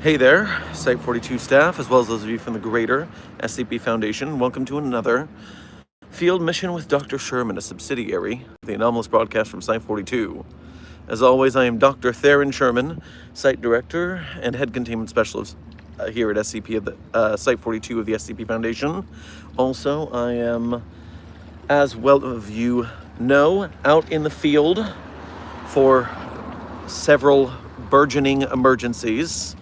Hey there, Site 42 staff, as well as those of you from the greater SCP Foundation. Welcome to another field mission with Dr. Sherman, a subsidiary of the Anomalous broadcast from Site 42. As always, I am Dr. Theron Sherman, Site Director and Head Containment Specialist here at SCP of the Site 42 of the SCP Foundation. Also, I am, as well as you know, out in the field for several burgeoning emergencies,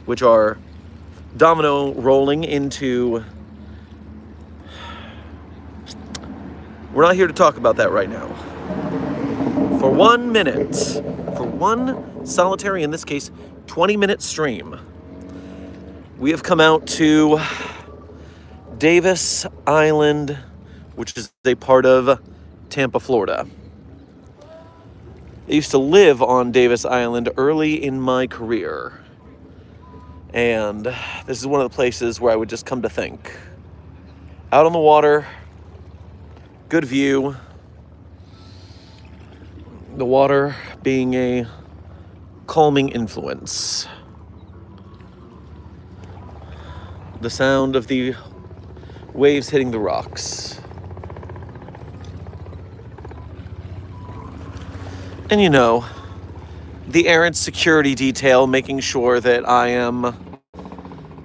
which are domino rolling into... We're not here to talk about that right now. For 1 minute, for one solitary, in this case, 20-minute stream, we have come out to Davis Island, which is a part of Tampa, Florida. I used to live on Davis Island early in my career. And this is one of the places where I would just come to think. Out on the water, good view. The water being a calming influence. The sound of the waves hitting the rocks. And you know, the errant security detail making sure that I am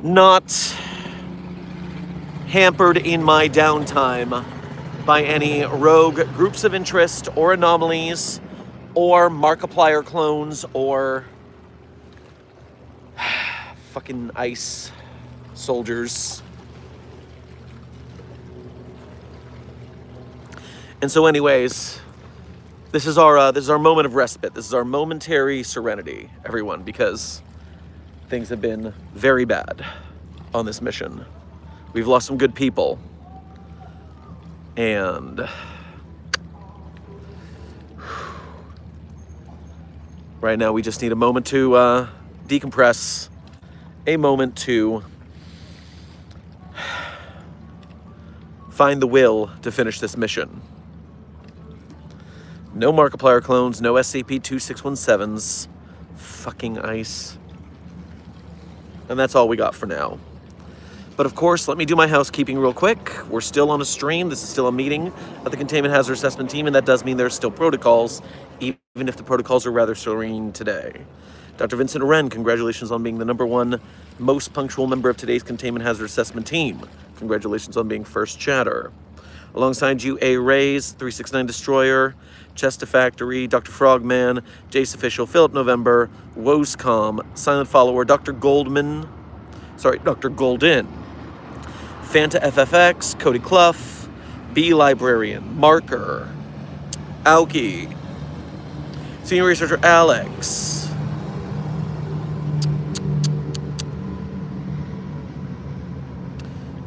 not hampered in my downtime by any rogue groups of interest or anomalies or Markiplier clones or fucking ice soldiers. And so anyways, this is our moment of respite. This is our momentary serenity, everyone, because things have been very bad on this mission. We've lost some good people. And right now we just need a moment to decompress, a moment to find the will to finish this mission. No Markiplier clones, no SCP-2617s, fucking ice. And that's all we got for now. But of course, let me do my housekeeping real quick. We're still on a stream. This is still a meeting of the Containment Hazard Assessment Team, and that does mean there's still protocols, even if the protocols are rather serene today. Dr. Vincent Wren, congratulations on being the #1 most punctual member of today's Containment Hazard Assessment Team. Congratulations on being first chatter. Alongside you, A. Rays, 369 Destroyer, Chesta Factory, Dr. Frogman, Jace Official, Philip November, Woscom, Silent Follower, Dr. Golden, Fanta FFX, Cody Clough, B Librarian, Marker, Aoki, Senior Researcher Alex,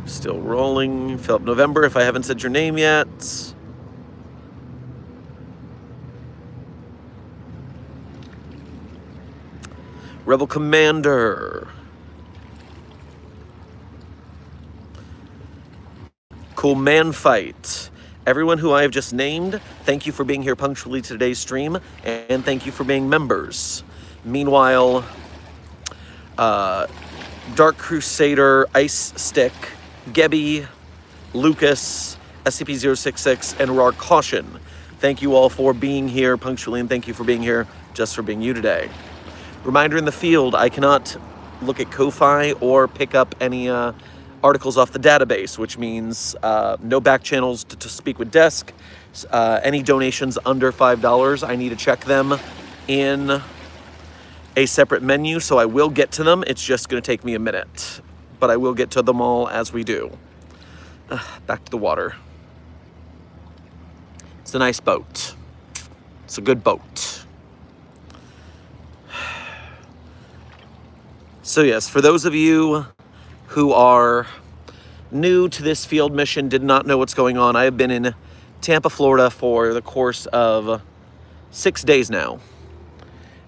still rolling, Philip November, if I haven't said your name yet. Rebel Commander. Cool Man Fight. Everyone who I have just named, thank you for being here punctually to today's stream, and thank you for being members. Meanwhile, Dark Crusader, Ice Stick, Gebby, Lucas, SCP-066, and Rar Caution. Thank you all for being here punctually, and thank you for being here just for being you today. Reminder in the field, I cannot look at Ko-Fi or pick up any articles off the database, which means no back channels to speak with desk. Any donations under $5, I need to check them in a separate menu, so I will get to them. It's just going to take me a minute, but I will get to them all as we do. Back to the water. It's a nice boat. It's a good boat. So yes, for those of you who are new to this field mission, did not know what's going on, I have been in Tampa, Florida for the course of 6 days now.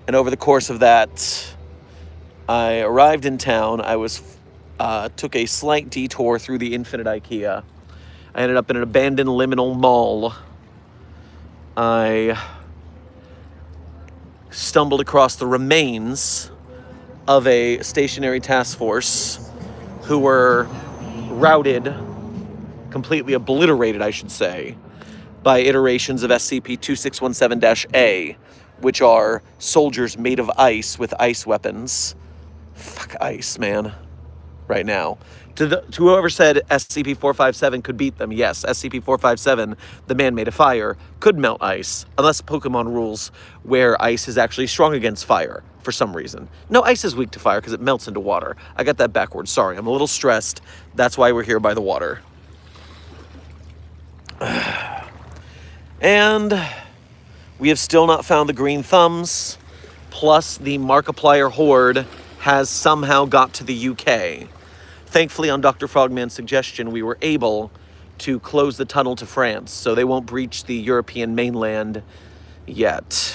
And over the course of that, I arrived in town. I took a slight detour through the Infinite IKEA. I ended up in an abandoned liminal mall. I stumbled across the remains of a stationary task force who were routed, completely obliterated, I should say, by iterations of SCP-2617-A, which are soldiers made of ice with ice weapons. Fuck ice, man. Right now. To whoever said SCP-457 could beat them, yes, SCP-457, the man made of fire, could melt ice, unless Pokemon rules where ice is actually strong against fire for some reason. No, ice is weak to fire because it melts into water. I got that backwards. Sorry, I'm a little stressed. That's why we're here by the water. And we have still not found the green thumbs, plus the Markiplier horde has somehow got to the UK. Thankfully, on Dr. Frogman's suggestion, we were able to close the tunnel to France, so they won't breach the European mainland yet.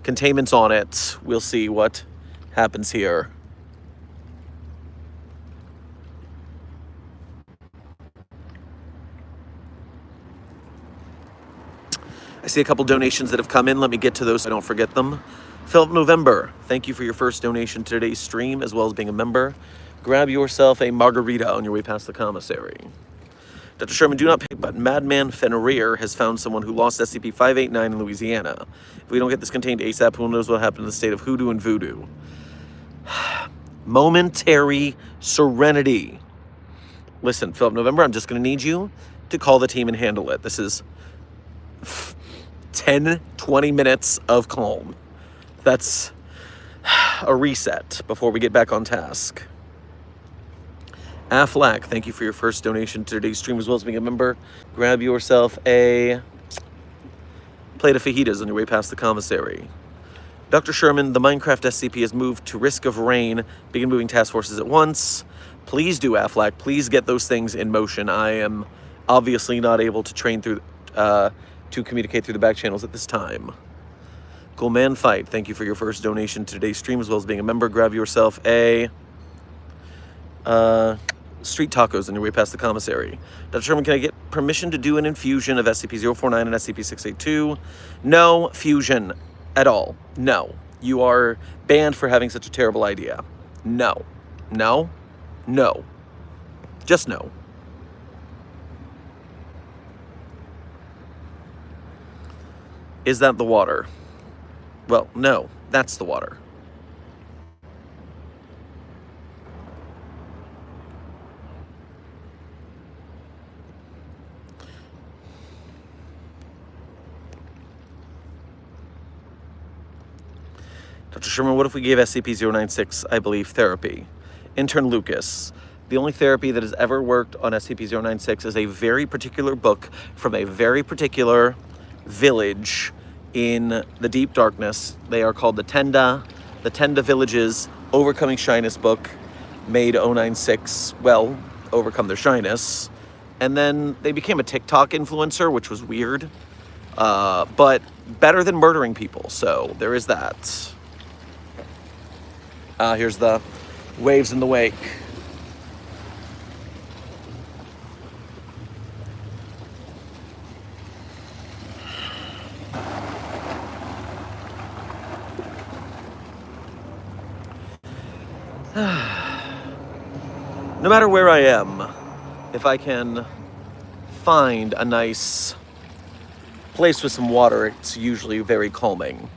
Containment's on it. We'll see what happens here. I see a couple donations that have come in. Let me get to those so I don't forget them. Philip November, thank you for your first donation to today's stream, as well as being a member. Grab yourself a margarita on your way past the commissary. Dr. Sherman, do not pay, but Madman Fenrir has found someone who lost SCP-589 in Louisiana. If we don't get this contained ASAP, who knows what happened to the state of hoodoo and voodoo. Momentary serenity. Listen, Philip November, I'm just going to need you to call the team and handle it. This is 10, 20 minutes of calm. That's a reset before we get back on task. Aflac, thank you for your first donation to today's stream, as well as being a member. Grab yourself a plate of fajitas on your way past the commissary. Dr. Sherman, the Minecraft SCP has moved to risk of rain. Begin moving task forces at once. Please do, Aflac. Please get those things in motion. I am obviously not able to train through, to communicate through the back channels at this time. Cool Man Fight, thank you for your first donation to today's stream, as well as being a member. Grab yourself a street tacos on your way past the commissary. Dr. Sherman, can I get permission to do an infusion of SCP-049 and SCP-682? No fusion at all. No. You are banned for having such a terrible idea. No. No. No. Just no. Is that the water? Well, no. That's the water. Dr. Sherman, what if we gave SCP-096, I believe, therapy? Intern Lucas, the only therapy that has ever worked on SCP-096 is a very particular book from a very particular village in the deep darkness. They are called the Tenda Villages Overcoming Shyness book, made 096, well, overcome their shyness. And then they became a TikTok influencer, which was weird, but better than murdering people, so there is that. Here's the waves in the wake. No matter where I am, if I can find a nice place with some water, it's usually very calming.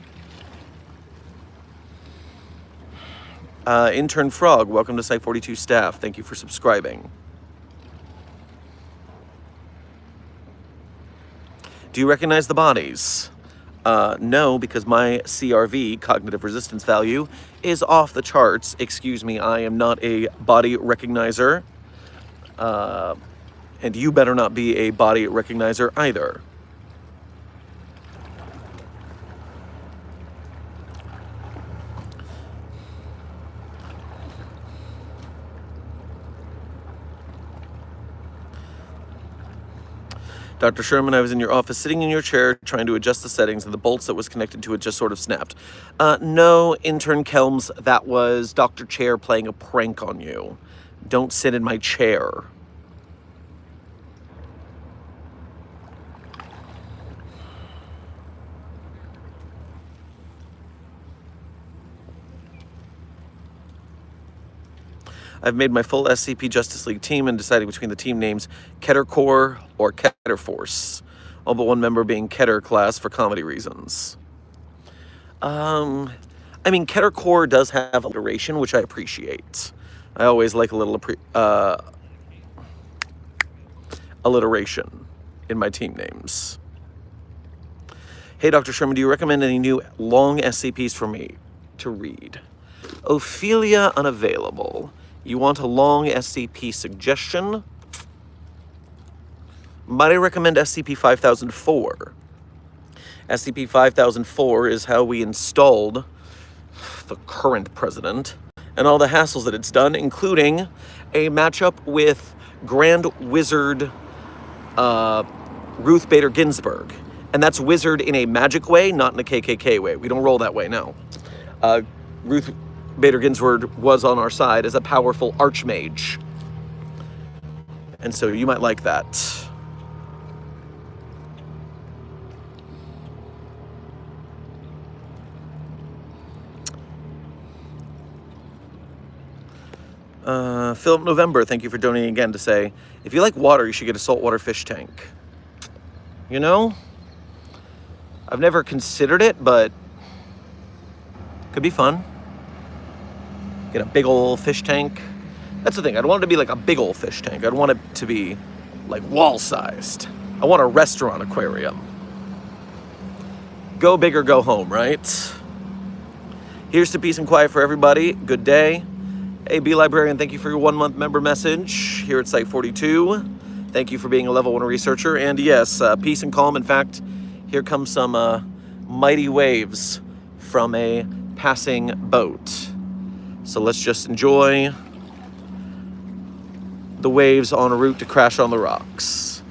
Intern Frog, welcome to Site 42 staff. Thank you for subscribing. Do you recognize the bodies? No, because my CRV, cognitive resistance value, is off the charts. Excuse me, I am not a body recognizer. And you better not be a body recognizer either. Dr. Sherman, I was in your office sitting in your chair trying to adjust the settings and the bolts that was connected to it just sort of snapped. No, Intern Kelms, that was Dr. Chair playing a prank on you. Don't sit in my chair. I've made my full SCP Justice League team and deciding between the team names Keter Corps or Keter Force. All but one member being Keter class for comedy reasons. I mean, Keter Corps does have alliteration, which I appreciate. I always like a little alliteration in my team names. Hey, Dr. Sherman, do you recommend any new long SCPs for me to read? Ophelia unavailable. You want a long SCP suggestion? Might I recommend SCP-5004? SCP-5004 is how we installed the current president and all the hassles that it's done, including a matchup with Grand Wizard Ruth Bader Ginsburg. And that's wizard in a magic way, not in a KKK way. We don't roll that way, no. Ruth Bader Ginsburg was on our side as a powerful archmage. And so you might like that. Philip November, thank you for donating again to say, if you like water, you should get a saltwater fish tank. You know? I've never considered it, but could be fun. Get a big old fish tank. That's the thing, I'd want it to be like a big old fish tank. I'd want it to be like wall-sized. I want a restaurant aquarium. Go big or go home, right? Here's to peace and quiet for everybody. Good day. Hey, B Librarian, thank you for your 1 month member message here at Site 42. Thank you for being a level 1 researcher. And yes, peace and calm. In fact, here comes some mighty waves from a passing boat. So let's just enjoy the waves en route to crash on the rocks.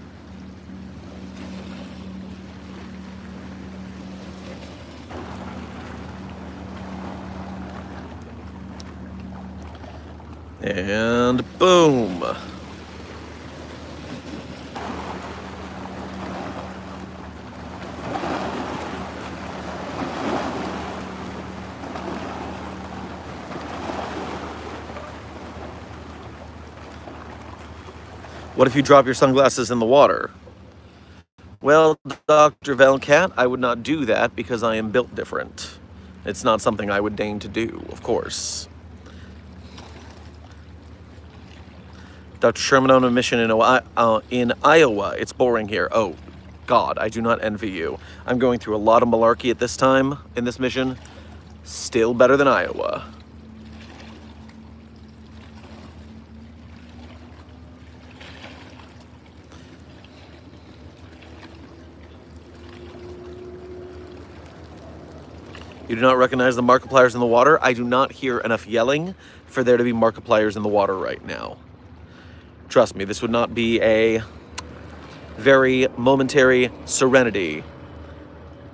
And boom. What if you drop your sunglasses in the water? Well, Dr. Velcat, I would not do that because I am built different. It's not something I would deign to do, of course. Dr. Sherman on a mission in Iowa. It's boring here. Oh, God, I do not envy you. I'm going through a lot of malarkey at this time in this mission. Still better than Iowa. You do not recognize the Markipliers in the water? I do not hear enough yelling for there to be Markipliers in the water right now. Trust me, this would not be a very momentary serenity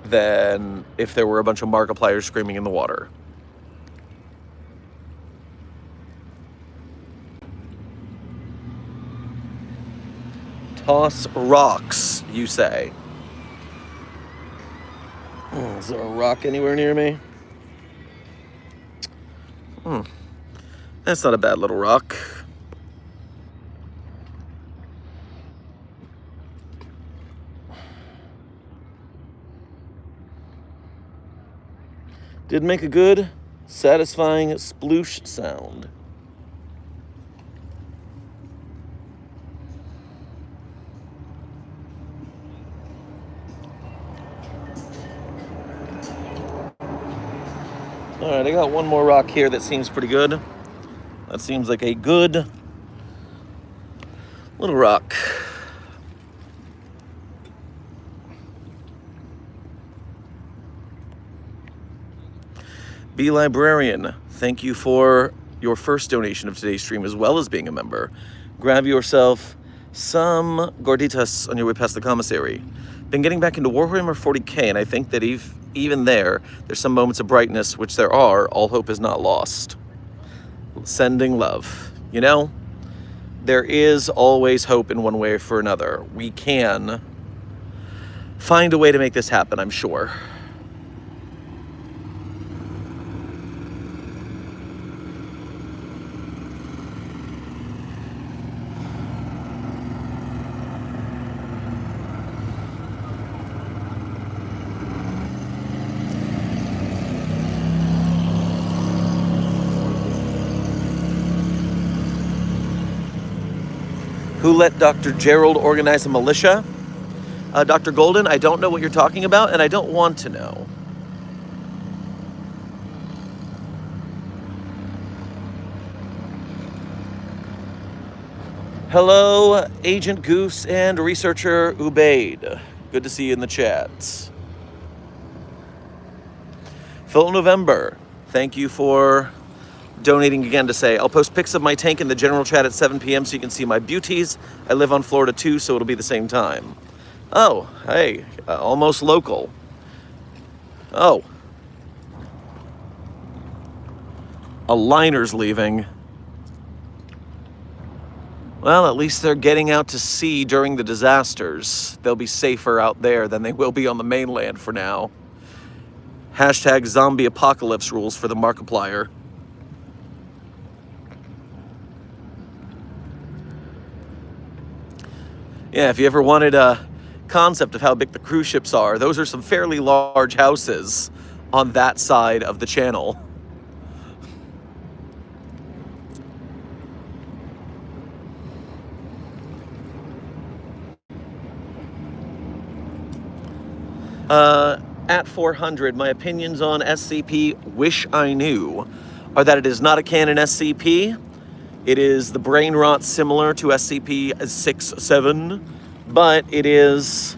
than if there were a bunch of Markipliers screaming in the water. Toss rocks, you say. Is there a rock anywhere near me? That's not a bad little rock. Did make a good Satisfying sploosh sound. All right, I got one more rock here that seems pretty good. That seems like a good little rock. Be Librarian, thank you for your first donation of today's stream as well as being a member. Grab yourself some gorditas on your way past the commissary. Been getting back into Warhammer 40k, and I think that even there's some moments of brightness, which there are. All hope is not lost. Sending love. You know, there is always hope in one way or for another. We can find a way to make this happen, I'm sure. Who let Dr. Gerald organize a militia? Dr. Golden, I don't know what you're talking about, and I don't want to know. Hello, Agent Goose and researcher Ubaid. Good to see you in the chat. Phil November, thank you for donating again to say, I'll post pics of my tank in the general chat at 7 p.m. so you can see my beauties. I live on Florida too, so it'll be the same time. Oh, hey, almost local. Oh. A liner's leaving. Well, at least they're getting out to sea during the disasters. They'll be safer out there than they will be on the mainland for now. Hashtag zombie apocalypse rules for the Markiplier. Yeah, if you ever wanted a concept of how big the cruise ships are, those are some fairly large houses on that side of the channel. At 400, my opinions on SCP Wish I Knew are that it is not a canon SCP. It is the brain rot similar to SCP-67, but it is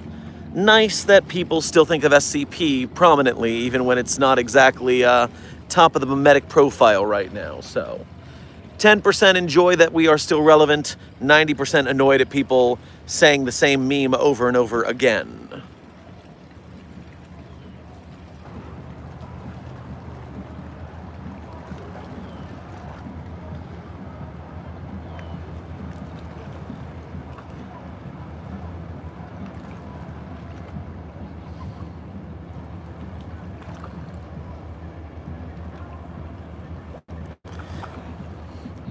nice that people still think of SCP prominently, even when it's not exactly top of the memetic profile right now. So 10% enjoy that we are still relevant, 90% annoyed at people saying the same meme over and over again.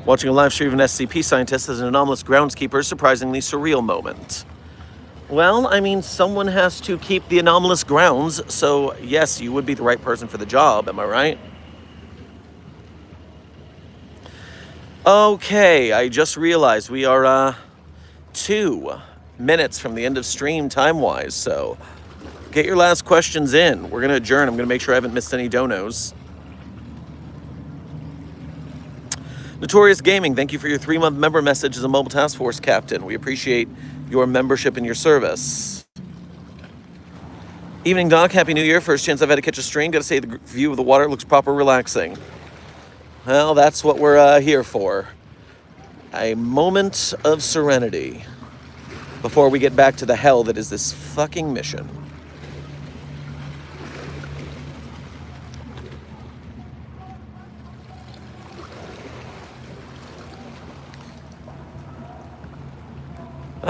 Watching a live stream of an SCP scientist as an anomalous groundskeeper, surprisingly surreal moment. Well, I mean, someone has to keep the anomalous grounds, so yes, you would be the right person for the job, am I right? Okay, I just realized we are 2 minutes from the end of stream time-wise, so get your last questions in. We're going to adjourn. I'm going to make sure I haven't missed any donos. Notorious Gaming, thank you for your 3-month member message as a Mobile Task Force captain. We appreciate your membership and your service. Evening, Doc. Happy New Year. First chance I've had to catch a stream. Gotta say, the view of the water looks proper relaxing. Well, that's what we're here for. A moment of serenity before we get back to the hell that is this fucking mission.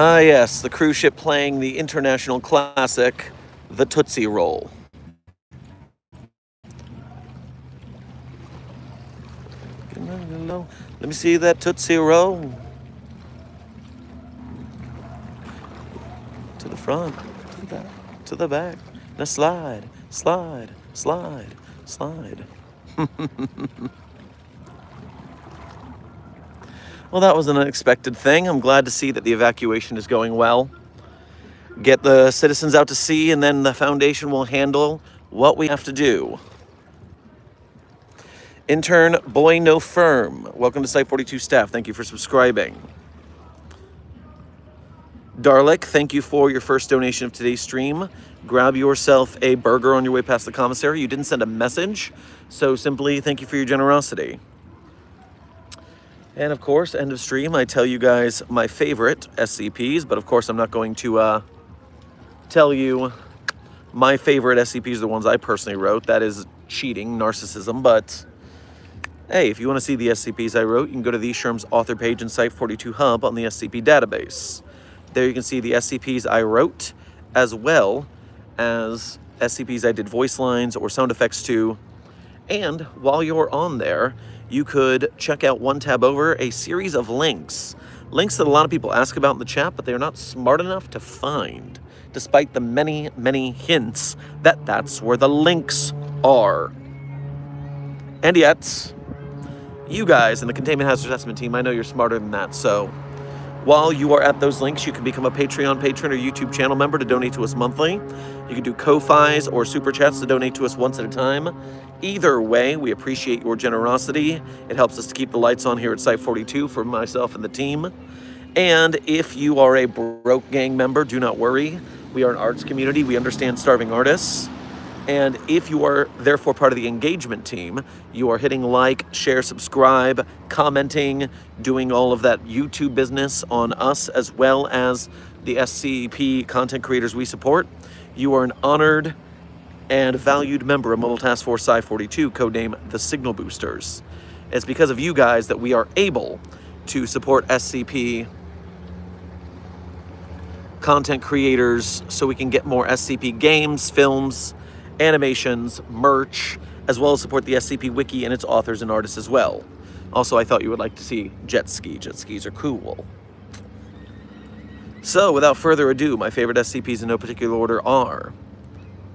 Ah, yes, the cruise ship playing the international classic, the Tootsie Roll. Let me see that Tootsie Roll. To the front, to the back, to the back. Now slide, slide, slide, slide. Well, that was an unexpected thing. I'm glad to see that the evacuation is going well. Get the citizens out to sea, and then the Foundation will handle what we have to do. Intern Boy No Firm, welcome to Site 42 staff. Thank you for subscribing. Darlick, thank you for your first donation of today's stream. Grab yourself a burger on your way past the commissary. You didn't send a message, so simply thank you for your generosity. And of course, end of stream, I tell you guys my favorite SCPs, but of course I'm not going to tell you my favorite SCPs, the ones I personally wrote. That is cheating, narcissism, but hey, if you want to see the SCPs I wrote, you can go to the Sherm's author page in Site 42 Hub on the SCP database. There you can see the SCPs I wrote, as well as SCPs I did voice lines or sound effects to. And while you're on there, you could check out one tab over, a series of links. Links that a lot of people ask about in the chat, but they're not smart enough to find, despite the many, many hints that that's where the links are. And yet, you guys in the Containment Hazard Assessment team, I know you're smarter than that, so while you are at those links, you can become a Patreon patron or YouTube channel member to donate to us monthly. You can do Ko-Fis or Super Chats to donate to us once at a time. Either way, we appreciate your generosity. It helps us to keep the lights on here at Site 42 for myself and the team. And if you are a Broke Gang member, do not worry. We are an arts community. We understand starving artists. And if you are therefore part of the engagement team, you are hitting like, share, subscribe, commenting, doing all of that YouTube business on us as well as the SCP content creators we support. You are an honored and valued member of Mobile Task Force Psi-42, codename the Signal Boosters. It's because of you guys that we are able to support SCP content creators so we can get more SCP games, films, animations, merch, as well as support the SCP Wiki and its authors and artists as well. Also, I thought you would like to see jet ski. Jet skis are cool. So, without further ado, my favorite SCPs in no particular order are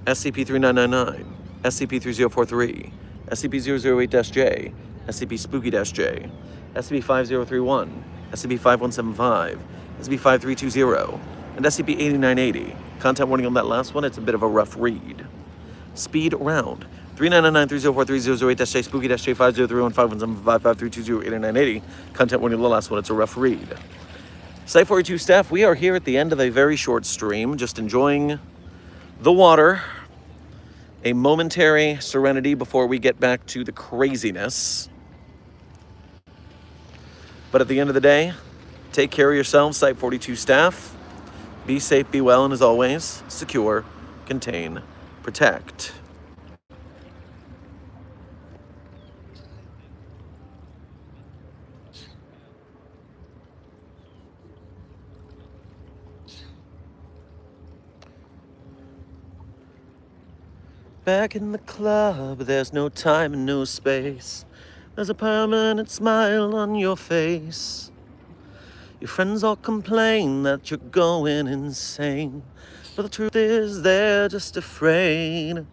SCP-3999, SCP-3043, SCP-008-J, SCP-Spooky-J, SCP-5031, SCP-5175, SCP-5320, and SCP-8980. Content warning on that last one, it's a bit of a rough read. Speed round. 3999-3043-008-J, Spooky-J, 5031, 5175, 5320, 8980. Content warning on the last one, it's a rough read. Site 42 staff, we are here at the end of a very short stream, just enjoying the water, a momentary serenity before we get back to the craziness. But at the end of the day, take care of yourselves, Site 42 staff. Be safe, be well, and as always, secure, contain, protect. Back in the club, there's no time and no space. There's a permanent smile on your face. Your friends all complain that you're going insane, but the truth is they're just afraid.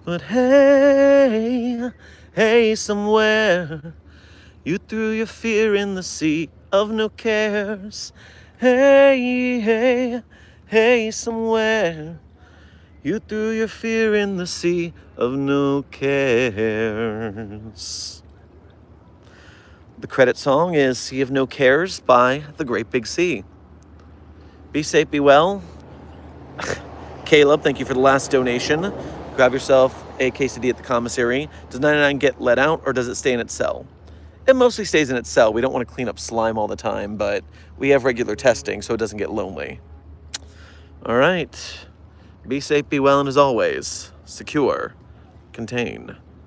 But hey, hey, somewhere, you threw your fear in the sea of no cares. Hey, hey, hey, somewhere, you threw your fear in the sea of no cares. The credit song is Sea of No Cares by The Great Big Sea. Be safe, be well. Caleb, thank you for the last donation. Grab yourself a quesadilla at the commissary. Does 99 get let out or does it stay in its cell? It mostly stays in its cell. We don't want to clean up slime all the time, but we have regular testing so it doesn't get lonely. All right. Be safe, be well, and as always, secure, contain.